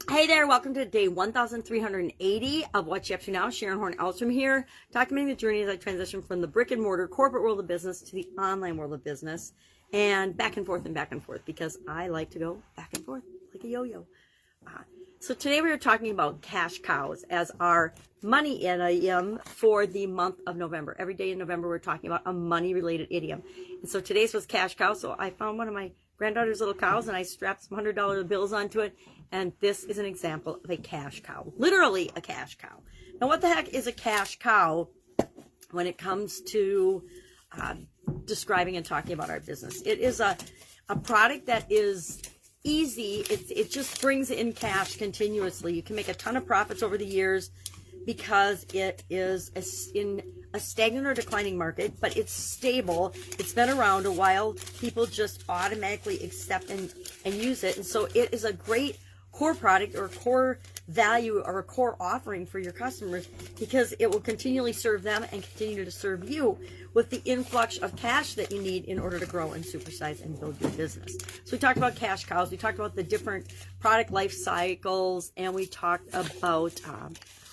Hey there, welcome to day 1380 of What You Up To Now. Sharon Horne-Ellstrom here, documenting the journey as I transition from the brick and mortar corporate world of business to the online world of business, and back and forth because I like to go back and forth like a yo-yo. So today we are talking about cash cows as our money idiom for the month of November. Every day in November we're talking about a money-related idiom. And so today's was cash cow, so I found one of my granddaughter's little cows and I strapped some $100 bills onto it, and this is an example of a cash cow. Literally a cash cow. Now what the heck is a cash cow when it comes to describing and talking about our business? It is a product that is easy. It just brings in cash continuously. You can make a ton of profits over the years because it is in a stagnant or declining market, but it's stable. It's been around a while. People just automatically accept and use it. And so it is a great core product or core value or a core offering for your customers because it will continually serve them and continue to serve you with the influx of cash that you need in order to grow and supersize and build your business. So we talked about cash cows. We talked about the different product life cycles, and we talked about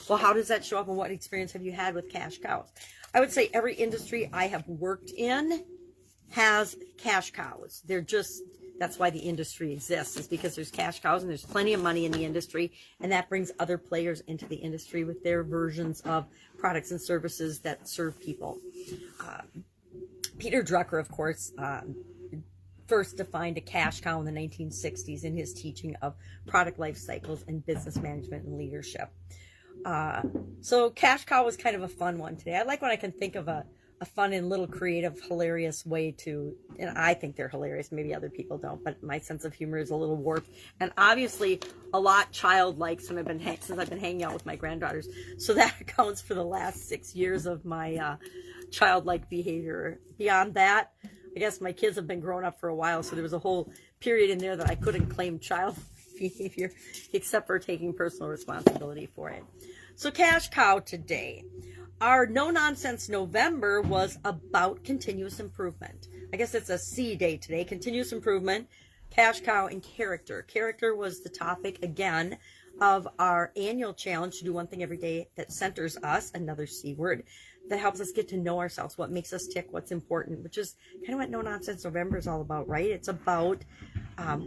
well, how does that show up and what experience have you had with cash cows? I would say every industry I have worked in has cash cows. That's why the industry exists, is because there's cash cows and there's plenty of money in the industry, and that brings other players into the industry with their versions of products and services that serve people. Peter Drucker, of course, first defined a cash cow in the 1960s in his teaching of product life cycles and business management and leadership. So cash cow was kind of a fun one today. I like when I can think of a fun and little creative, hilarious way to, and I think they're hilarious, maybe other people don't, but my sense of humor is a little warped and obviously a lot childlike since I've been hanging out with my granddaughters. So that accounts for the last 6 years of my childlike behavior. Beyond that, I guess my kids have been grown up for a while, so there was a whole period in there that I couldn't claim child behavior except for taking personal responsibility for it. So cash cow today. Our no-nonsense November was about continuous improvement. I guess it's a C day today. Continuous improvement, cash cow, and character. Character was the topic, again, of our annual challenge to do one thing every day that centers us, another C word, that helps us get to know ourselves, what makes us tick, what's important, which is kind of what no-nonsense November is all about, right? It's about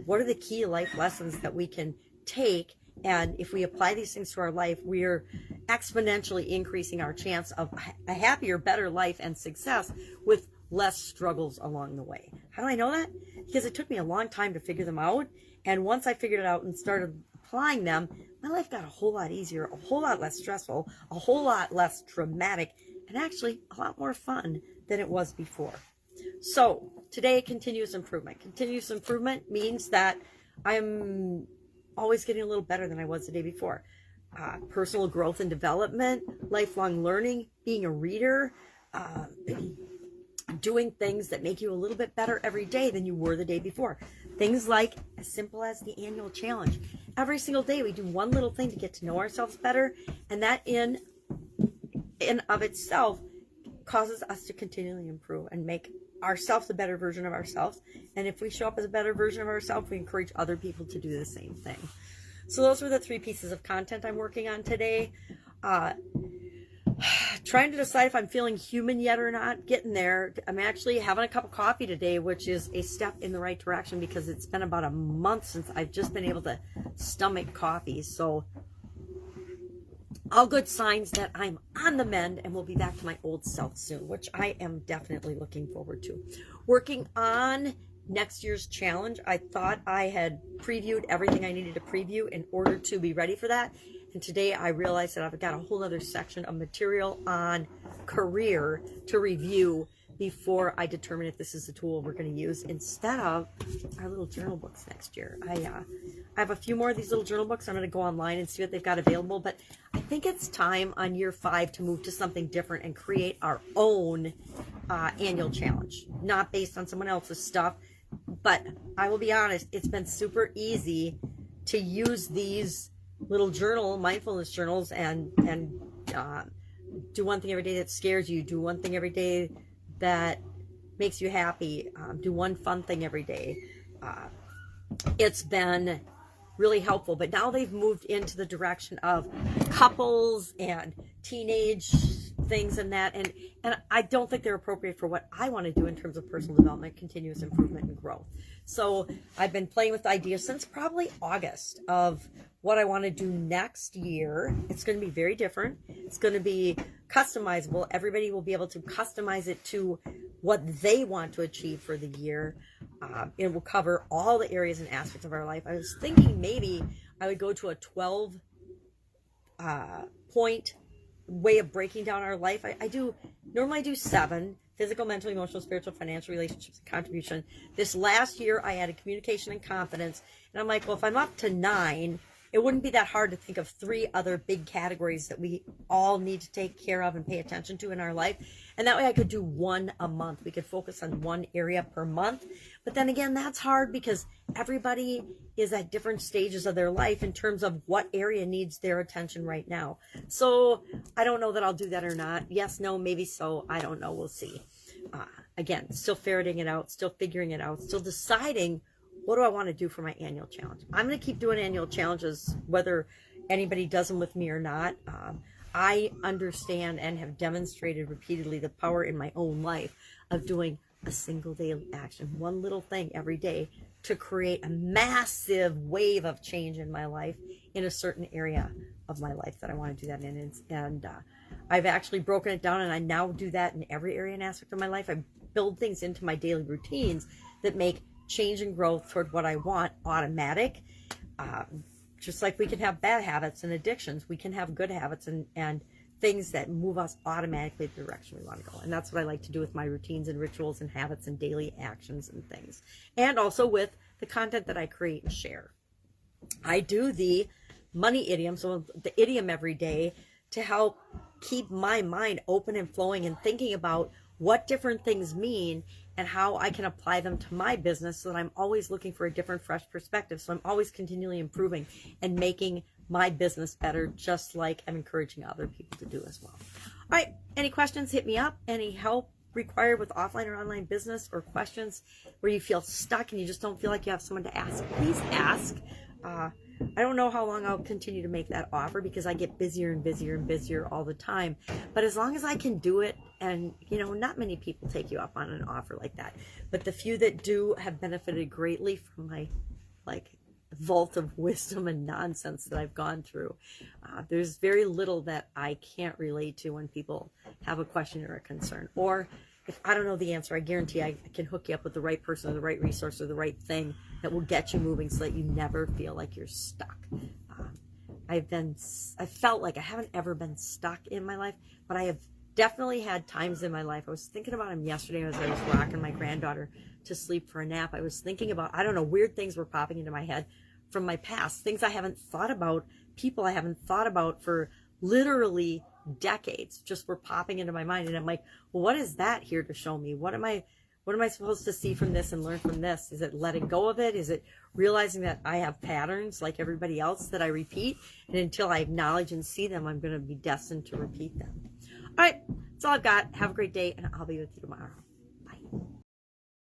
what are the key life lessons that we can take, and if we apply these things to our life, we're exponentially increasing our chance of a happier, better life and success with less struggles along the way. How do I know that? Because it took me a long time to figure them out. And once I figured it out and started applying them, my life got a whole lot easier, a whole lot less stressful, a whole lot less traumatic, and actually a lot more fun than it was before. So today, continuous improvement. Continuous improvement means that I'm always getting a little better than I was the day before. Personal growth and development, lifelong learning, being a reader, doing things that make you a little bit better every day than you were the day before. Things like as simple as the annual challenge. Every single day we do one little thing to get to know ourselves better, and that in of itself causes us to continually improve and make ourselves a better version of ourselves. And if we show up as a better version of ourselves, we encourage other people to do the same thing. So those were the 3 pieces of content I'm working on today. Trying to decide if I'm feeling human yet or not. Getting there. I'm actually having a cup of coffee today, which is a step in the right direction because it's been about a month since I've just been able to stomach coffee. So all good signs that I'm on the mend and will be back to my old self soon, which I am definitely looking forward to. Working on next year's challenge. I thought I had previewed everything I needed to preview in order to be ready for that. And today I realized that I've got a whole other section of material on career to review before I determine if this is the tool we're going to use instead of our little journal books next year. I have a few more of these little journal books. I'm going to go online and see what they've got available, but I think it's time on year 5 to move to something different and create our own annual challenge, not based on someone else's stuff. But I will be honest, it's been super easy to use these little mindfulness journals and do one thing every day that scares you, do one thing every day that makes you happy, do one fun thing every day. It's been really helpful. But now they've moved into the direction of couples and teenage things and that. And I don't think they're appropriate for what I want to do in terms of personal development, continuous improvement, and growth. So I've been playing with ideas since probably August of what I want to do next year. It's going to be very different. It's going to be customizable. Everybody will be able to customize it to what they want to achieve for the year. It will cover all the areas and aspects of our life. I was thinking maybe I would go to a 12 point way of breaking down our life. I normally do 7: physical, mental, emotional, spiritual, financial, relationships, and contribution. This last year I added communication and confidence, and I'm like, well, if I'm up to 9, it wouldn't be that hard to think of 3 other big categories that we all need to take care of and pay attention to in our life. And that way I could do 1 a month. We could focus on 1 area per month. But then again, that's hard because everybody is at different stages of their life in terms of what area needs their attention right now. So I don't know that I'll do that or not. Yes, no, maybe so. I don't know. We'll see. Again, still ferreting it out, still figuring it out, still deciding what do I want to do for my annual challenge. I'm going to keep doing annual challenges whether anybody does them with me or not. I understand and have demonstrated repeatedly the power in my own life of doing a single daily action, one little thing every day to create a massive wave of change in my life in a certain area of my life that I want to do that in. And I've actually broken it down, and I now do that in every area and aspect of my life. I build things into my daily routines that make change and growth toward what I want automatic. Just like we can have bad habits and addictions, we can have good habits and things that move us automatically the direction we want to go. And that's what I like to do with my routines and rituals and habits and daily actions and things. And also with the content that I create and share. I do the money idiom, so the idiom every day, to help keep my mind open and flowing and thinking about what different things mean and how I can apply them to my business so that I'm always looking for a different, fresh perspective. So I'm always continually improving and making my business better, just like I'm encouraging other people to do as well. All right, any questions, hit me up. Any help required with offline or online business, or questions where you feel stuck and you just don't feel like you have someone to ask, please ask. I don't know how long I'll continue to make that offer because I get busier and busier and busier all the time. But as long as I can do it, and not many people take you up on an offer like that, but the few that do have benefited greatly from my vault of wisdom and nonsense that I've gone through. There's very little that I can't relate to when people have a question or a concern. Or if I don't know the answer, I guarantee I can hook you up with the right person or the right resource or the right thing that will get you moving so that you never feel like you're stuck. I felt like I haven't ever been stuck in my life, but I have definitely had times in my life. I was thinking about them yesterday as I was rocking my granddaughter to sleep for a nap. I was thinking about, weird things were popping into my head from my past, things I haven't thought about, people I haven't thought about for literally decades just were popping into my mind. And I'm like, well, what is that here to show me? What am I supposed to see from this and learn from this? Is it letting go of it? Is it realizing that I have patterns like everybody else that I repeat? And until I acknowledge and see them, I'm going to be destined to repeat them. All right, that's all I've got. Have a great day, and I'll be with you tomorrow.